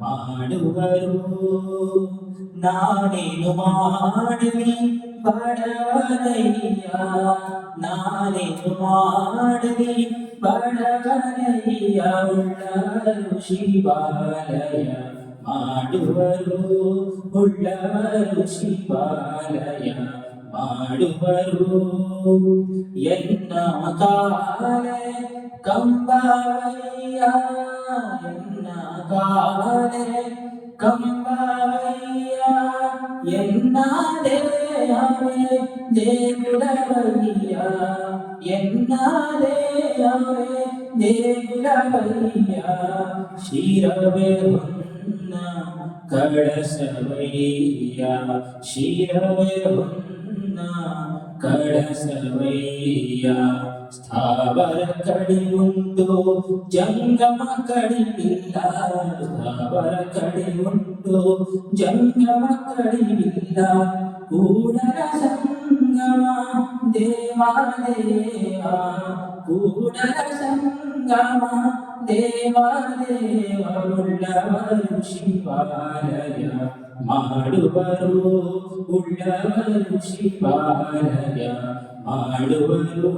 ಮಾಡುವರು. ನಾನೇನು ಮಾಡಲಿ ಬಡವನಯ್ಯ, ನಾನೇನು ಮಾಡಲಿ ಬಡವನಯ್ಯ. ಉಳ್ಳವರು ಶಿವಾಲಯ ಮಾಡುವರು, ಉಳ್ಳವರು ಶಿವಾಲಯ ಮಾಡುವರು. ಎನ್ನ ಕಾಲೆ ಕಂಬವಯ್ಯ, ಎನ್ನ ಕಾಲೆ ಕಂಬವಯ್ಯ. ಎನ್ನ ದೇಹವೇ ದೇಗುಲವಯ್ಯ, ಎನ್ನ ದೇಹವೇ ದೇಗುಲವಯ್ಯ. ಶಿರವೇ ಹೊನ್ನ ಕಳಸವಯ್ಯ, ಶಿರವೇ ಹೊನ್ನ ಕಳಸವಯ್ಯ. ಸ್ಥಾವರ ಕಡಿಯುಂಟು ಜಂಗಮ ಕಡಿವಿಲ್ಲ, ಸ್ಥಾವರ ಕಡಿಯುಂಟು ಜಂಗಮ ಕಡಿವಿಲ್ಲ. ಕೂಡಲ ಸಂಗಮ ದೇವಾದೇವ, ಕೂಡಲ ಸಂಗಮ ದೇವಾದೇವ. ಉಳ್ಳವರು ಶಿವಾಲಯ ಮಾಡುವರು, ಉಳ್ಳವರು ಶಿವಾಲಯ ಮಾಡುವರು.